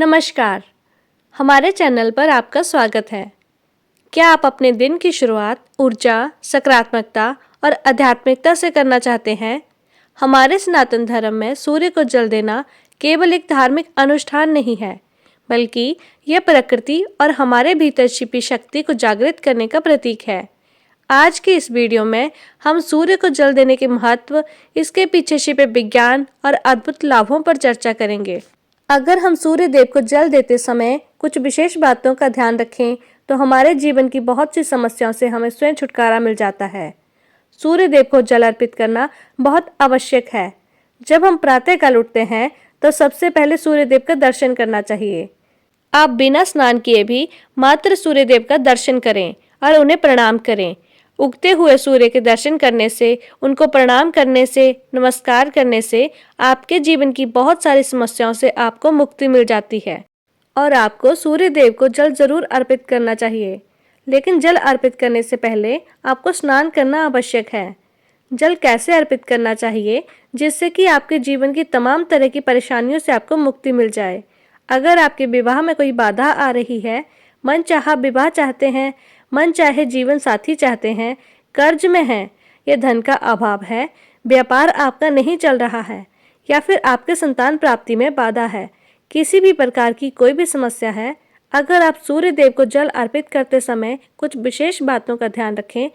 नमस्कार, हमारे चैनल पर आपका स्वागत है। क्या आप अपने दिन की शुरुआत ऊर्जा, सकारात्मकता और आध्यात्मिकता से करना चाहते हैं? हमारे सनातन धर्म में सूर्य को जल देना केवल एक धार्मिक अनुष्ठान नहीं है, बल्कि यह प्रकृति और हमारे भीतर छिपी शक्ति को जागृत करने का प्रतीक है। आज की इस वीडियो में हम सूर्य को जल देने के महत्व, इसके पीछे छिपे विज्ञान और अद्भुत लाभों पर चर्चा करेंगे। अगर हम सूर्य देव को जल देते समय कुछ विशेष बातों का ध्यान रखें तो हमारे जीवन की बहुत सी समस्याओं से हमें स्वयं छुटकारा मिल जाता है। सूर्य देव को जल अर्पित करना बहुत आवश्यक है। जब हम प्रातःकाल उठते हैं तो सबसे पहले सूर्य देव का दर्शन करना चाहिए। आप बिना स्नान किए भी मात्र सूर्य देव का दर्शन करें और उन्हें प्रणाम करें। उगते हुए सूर्य के दर्शन करने से, उनको प्रणाम करने से, नमस्कार करने से आपके जीवन की बहुत सारी समस्याओं से आपको मुक्ति मिल जाती है। और आपको सूर्य देव को जल जरूर अर्पित करना चाहिए, लेकिन जल अर्पित करने से पहले आपको स्नान करना आवश्यक है। जल कैसे अर्पित करना चाहिए जिससे कि आपके जीवन की तमाम तरह की परेशानियों से आपको मुक्ति मिल जाए। अगर आपके विवाह में कोई बाधा आ रही है, मनचाहा विवाह चाहते हैं, मन चाहे जीवन साथी चाहते हैं, कर्ज में हैं, या धन का अभाव है, व्यापार आपका नहीं चल रहा है, या फिर आपके संतान प्राप्ति में बाधा है, किसी भी प्रकार की कोई भी समस्या है, अगर आप सूर्य देव को जल अर्पित करते समय कुछ विशेष बातों का ध्यान रखें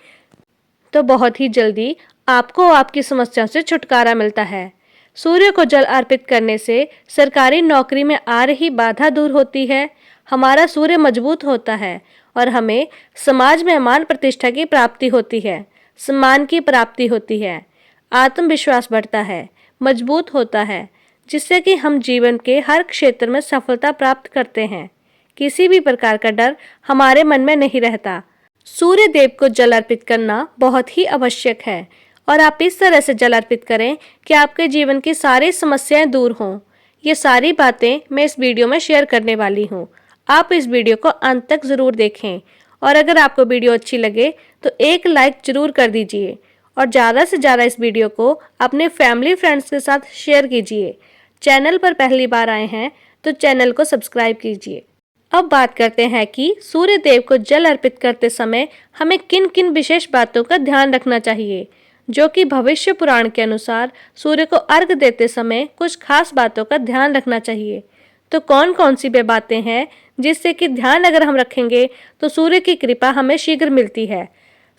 तो बहुत ही जल्दी आपको आपकी समस्याओं से छुटकारा मिलता है। सूर्य को जल अर्पित करने से सरकारी नौकरी में आ रही बाधा दूर होती है, हमारा सूर्य मजबूत होता है और हमें समाज में मान प्रतिष्ठा की प्राप्ति होती है, सम्मान की प्राप्ति होती है, आत्मविश्वास बढ़ता है, मजबूत होता है, जिससे कि हम जीवन के हर क्षेत्र में सफलता प्राप्त करते हैं। किसी भी प्रकार का डर हमारे मन में नहीं रहता। सूर्य देव को जल अर्पित करना बहुत ही आवश्यक है और आप इस तरह से जल अर्पित करें कि आपके जीवन की सारी समस्याएं दूर हों। ये सारी बातें मैं इस वीडियो में शेयर करने वाली हूँ। आप इस वीडियो को अंत तक जरूर देखें और अगर आपको वीडियो अच्छी लगे तो एक लाइक जरूर कर दीजिए और ज़्यादा से ज़्यादा इस वीडियो को अपने फैमिली फ्रेंड्स के साथ शेयर कीजिए। चैनल पर पहली बार आए हैं तो चैनल को सब्सक्राइब कीजिए। अब बात करते हैं कि सूर्य देव को जल अर्पित करते समय हमें किन किन विशेष बातों का ध्यान रखना चाहिए, जो कि भविष्य पुराण के अनुसार सूर्य को अर्घ देते समय कुछ खास बातों का ध्यान रखना चाहिए। तो कौन कौन सी वे बातें हैं जिससे कि ध्यान अगर हम रखेंगे तो सूर्य की कृपा हमें शीघ्र मिलती है।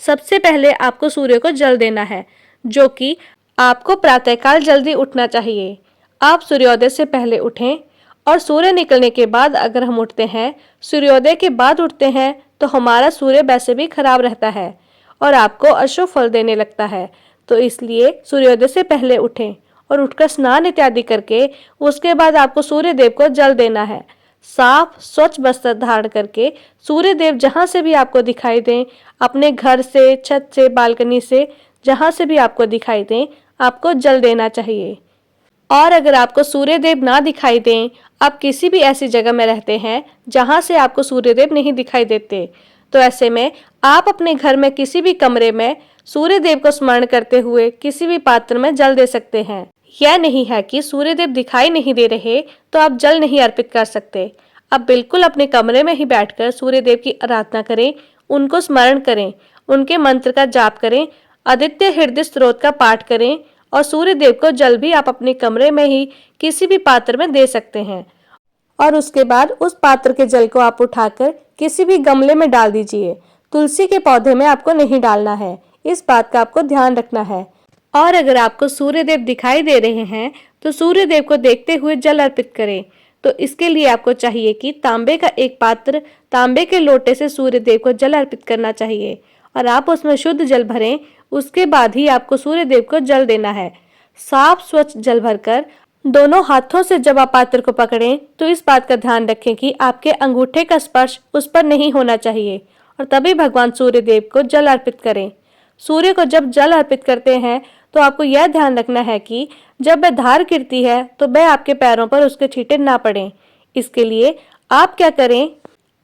सबसे पहले आपको सूर्य को जल देना है, जो कि आपको प्रातःकाल जल्दी उठना चाहिए। आप सूर्योदय से पहले उठें और सूर्य निकलने के बाद अगर हम उठते हैं, सूर्योदय के बाद उठते हैं तो हमारा सूर्य वैसे भी खराब रहता है और आपको अशुभ फल देने लगता है। तो इसलिए सूर्योदय से पहले उठें और उठकर स्नान इत्यादि करके उसके बाद आपको सूर्य देव को जल देना है। साफ स्वच्छ वस्त्र धारण करके सूर्य देव जहाँ से भी आपको दिखाई दें, अपने घर से, छत से, बालकनी से, जहाँ से भी आपको दिखाई दें, आपको जल देना चाहिए। और अगर आपको सूर्य देव ना दिखाई दें, आप किसी भी ऐसी जगह में रहते हैं जहाँ से आपको सूर्य देव नहीं दिखाई देते, तो ऐसे में आप अपने घर में किसी भी कमरे में सूर्य देव को स्मरण करते हुए किसी भी पात्र में जल दे सकते हैं। यह नहीं है कि सूर्य देव दिखाई नहीं दे रहे तो आप जल नहीं अर्पित कर सकते। आप बिल्कुल अपने कमरे में ही बैठकर सूर्य देव की आराधना करें, उनको स्मरण करें, उनके मंत्र का जाप करें, आदित्य हृदय स्त्रोत का पाठ करें और सूर्य देव को जल भी आप अपने कमरे में ही किसी भी पात्र में दे सकते हैं। और उसके बाद उस पात्र के जल को आप उठाकर किसी भी गमले में डाल दीजिए। तुलसी के पौधे में आपको नहीं डालना है, इस बात का आपको ध्यान रखना है। और अगर आपको सूर्य देव दिखाई दे रहे हैं तो सूर्य देव को देखते हुए जल अर्पित करें। तो इसके लिए आपको चाहिए कि तांबे का एक पात्र, तांबे के लोटे से सूर्य देव को जल अर्पित करना चाहिए और आप उसमें शुद्ध जल भरें। उसके बाद ही आपको सूर्य देव को जल देना है। साफ स्वच्छ जल भरकर दोनों हाथों से जब आप पात्र को पकड़ें तो इस बात का ध्यान रखें कि आपके अंगूठे का स्पर्श उस पर नहीं होना चाहिए और तभी भगवान सूर्य देव को जल अर्पित करें। सूर्य को जब जल अर्पित करते हैं तो आपको यह ध्यान रखना है कि जब वह धार गिरती है तो वह आपके पैरों पर उसके छींटे ना पड़ें। इसके लिए आप क्या करें,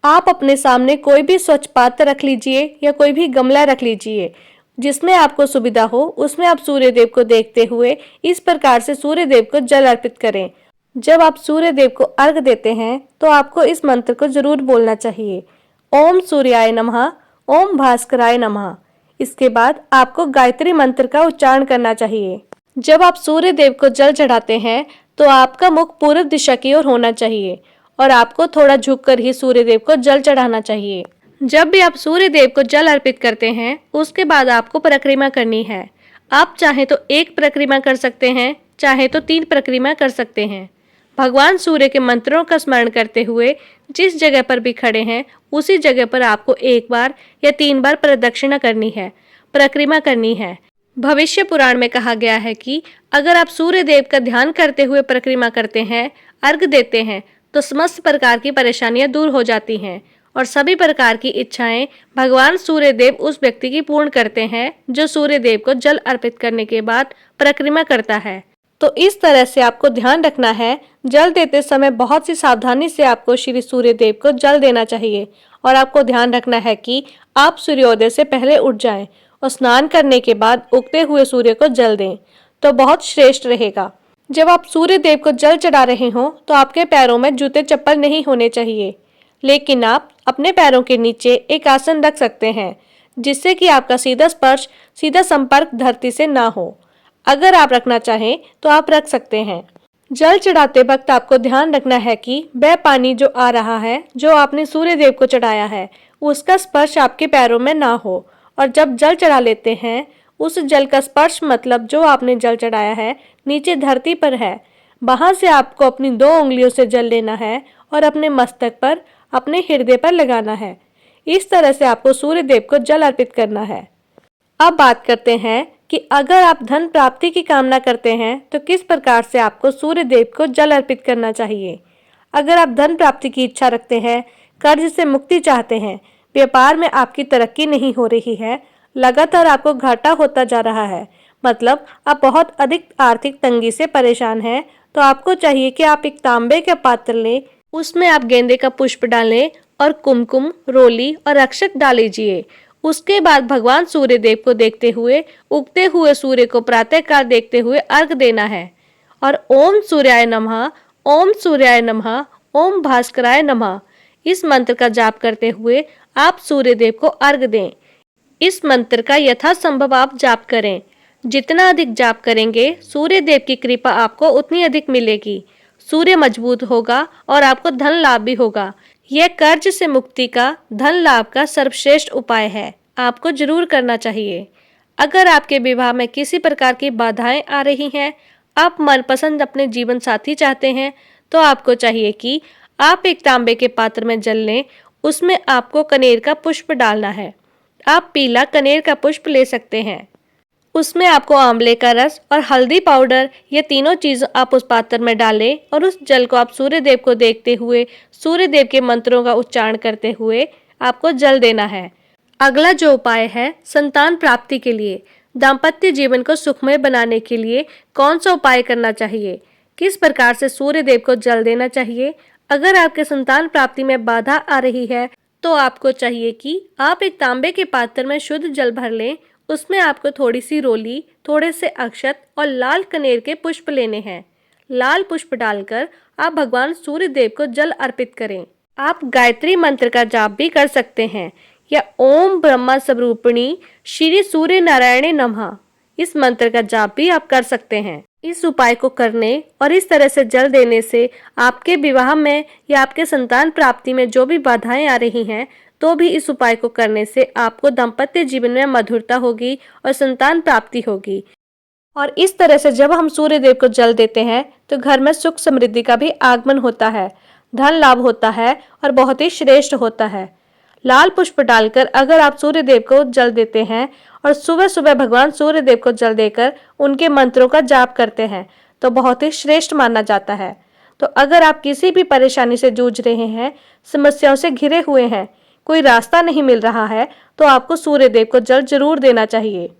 आप अपने सामने कोई भी स्वच्छ पात्र रख लीजिए या कोई भी गमला रख लीजिए, जिसमें आपको सुविधा हो। उसमें आप सूर्य देव को देखते हुए इस प्रकार से सूर्य देव को जल अर्पित करें जब आप सूर्य देव को अर्घ देते हैं तो आपको इस मंत्र को जरूर बोलना चाहिए, ओम सूर्याय नमः, ओम भास्कराय नमः। इसके बाद आपको गायत्री मंत्र का उच्चारण करना चाहिए। जब आप सूर्य देव को जल चढ़ाते हैं तो आपका मुख पूर्व दिशा की ओर होना चाहिए और आपको थोड़ा झुककर ही सूर्य देव को जल चढ़ाना चाहिए। जब भी आप सूर्य देव को जल अर्पित करते हैं उसके बाद आपको परिक्रमा करनी है। आप चाहे तो एक परिक्रमा कर सकते हैं, चाहे तो 3 परिक्रमा कर सकते हैं। भगवान सूर्य के मंत्रों का स्मरण करते हुए जिस जगह पर भी खड़े हैं उसी जगह पर आपको 1 बार या 3 बार प्रदक्षिणा करनी है, परिक्रमा करनी है। भविष्य पुराण में कहा गया है कि अगर आप सूर्य देव का ध्यान करते हुए परिक्रमा करते हैं, अर्घ देते हैं, तो समस्त प्रकार की परेशानियां दूर हो जाती हैं और सभी प्रकार की इच्छाएं भगवान सूर्य देव उस व्यक्ति की पूर्ण करते हैं जो सूर्य देव को जल अर्पित करने के बाद परिक्रमा करता है। तो इस तरह से आपको ध्यान रखना है, जल देते समय बहुत सी सावधानी से आपको श्री सूर्य देव को जल देना चाहिए और आपको ध्यान रखना है कि आप सूर्योदय से पहले उठ जाएं और स्नान करने के बाद उगते हुए सूर्य को जल दें, तो बहुत श्रेष्ठ रहेगा। जब आप सूर्य देव को जल चढ़ा रहे हों तो आपके पैरों में जूते चप्पल नहीं होने चाहिए, लेकिन आप अपने पैरों के नीचे एक आसन रख सकते हैं जिससे कि आपका सीधा संपर्क धरती से ना हो। अगर आप रखना चाहें तो आप रख सकते हैं। जल चढ़ाते वक्त आपको ध्यान रखना है कि वह पानी जो आ रहा है, जो आपने सूर्य देव को चढ़ाया है, उसका स्पर्श आपके पैरों में ना हो। और जब जल चढ़ा लेते हैं उस जल का स्पर्श मतलब जो आपने जल चढ़ाया है नीचे धरती पर है, वहां से आपको अपनी 2 उंगलियों से जल लेना है और अपने मस्तक पर, अपने हृदय पर लगाना है। इस तरह से आपको सूर्य देव को जल अर्पित करना है। अब बात करते हैं कि अगर आप धन प्राप्ति की कामना करते हैं तो किस प्रकार से आपको सूर्य देव को जल अर्पित करना चाहिए। अगर आप धन प्राप्ति की इच्छा रखते हैं, कर्ज से मुक्ति चाहते हैं, व्यापार में आपकी तरक्की नहीं हो रही है, लगातार आपको घाटा होता जा रहा है, मतलब आप बहुत अधिक आर्थिक तंगी से परेशान हैं, तो आपको चाहिए कि आप एक तांबे का पात्र लें, उसमें आप गेंदे का पुष्प डालें और कुमकुम, रोली और अक्षत डाल लीजिए। उसके बाद भगवान सूर्य देव को देखते हुए उगते हुए सूर्य को प्रातःकाल देखते हुए अर्घ देना है और ओम सूर्याय नमः, ओम सूर्याय नमः, ओम भास्कराय नमः इस मंत्र का जाप करते हुए आप सूर्य देव को अर्घ दें। इस मंत्र का यथासंभव आप जाप करें। जितना अधिक जाप करेंगे सूर्य देव की कृपा आपको उतनी अधिक मिलेगी। सूर्य मजबूत होगा और आपको धन लाभ भी होगा। यह कर्ज से मुक्ति का, धन लाभ का सर्वश्रेष्ठ उपाय है, आपको जरूर करना चाहिए। अगर आपके विवाह में किसी प्रकार की बाधाएं आ रही हैं, आप मनपसंद अपने जीवन साथी चाहते हैं, तो आपको चाहिए कि आप एक तांबे के पात्र में जल लें, उसमें आपको कनेर का पुष्प डालना है। आप पीला कनेर का पुष्प ले सकते हैं। उसमें आपको आंवले का रस और हल्दी पाउडर, ये तीनों चीज आप उस पात्र में डालें और उस जल को आप सूर्य देव को देखते हुए, सूर्य देव के मंत्रों का उच्चारण करते हुए आपको जल देना है। अगला जो उपाय है संतान प्राप्ति के लिए, दाम्पत्य जीवन को सुखमय बनाने के लिए कौन सा उपाय करना चाहिए, किस प्रकार से सूर्य देव को जल देना चाहिए। अगर आपके संतान प्राप्ति में बाधा आ रही है तो आपको चाहिए कि आप एक तांबे के पात्र में शुद्ध जल भर लें, उसमें आपको थोड़ी सी रोली, थोड़े से अक्षत और लाल कनेर के पुष्प लेने हैं। लाल पुष्प डालकर आप भगवान सूर्य देव को जल अर्पित करें। आप गायत्री मंत्र का जाप भी कर सकते हैं या ओम ब्रह्मा स्वरूपिणी श्री सूर्य नारायणे नमः इस मंत्र का जाप भी आप कर सकते हैं। इस उपाय को करने और इस तरह से जल देने से आपके विवाह में या आपके संतान प्राप्ति में जो भी बाधाएं आ रही हैं, तो भी इस उपाय को करने से आपको दाम्पत्य जीवन में मधुरता होगी और संतान प्राप्ति होगी। और इस तरह से जब हम सूर्य देव को जल देते हैं तो घर में सुख समृद्धि का भी आगमन होता है, धन लाभ होता है और बहुत ही श्रेष्ठ होता है। लाल पुष्प डालकर अगर आप सूर्य देव को जल देते हैं और सुबह सुबह भगवान सूर्य देव को जल देकर उनके मंत्रों का जाप करते हैं तो बहुत ही श्रेष्ठ माना जाता है। तो अगर आप किसी भी परेशानी से जूझ रहे हैं, समस्याओं से घिरे हुए हैं, कोई रास्ता नहीं मिल रहा है, तो आपको सूर्य देव को जल जरूर देना चाहिए।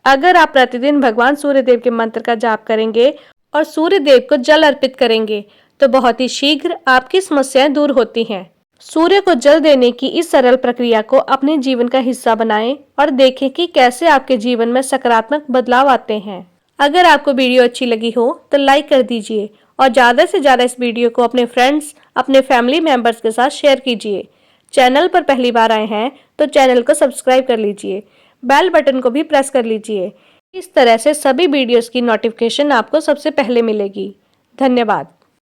अगर आप प्रतिदिन भगवान सूर्य देव के मंत्र का जाप करेंगे और सूर्य देव को जल अर्पित करेंगे तो बहुत ही शीघ्र आपकी समस्याएं दूर होती हैं। सूर्य को जल देने की इस सरल प्रक्रिया को अपने जीवन का हिस्सा बनाएं और देखें कि कैसे आपके जीवन में सकारात्मक बदलाव आते हैं। अगर आपको वीडियो अच्छी लगी हो तो लाइक कर दीजिए और ज़्यादा से ज़्यादा इस वीडियो को अपने फ्रेंड्स, अपने फैमिली मेम्बर्स के साथ शेयर कीजिए। चैनल पर पहली बार आए हैं तो चैनल को सब्सक्राइब कर लीजिए, बेल बटन को भी प्रेस कर लीजिए। इस तरह से सभी वीडियोस की नोटिफिकेशन आपको सबसे पहले मिलेगी। धन्यवाद।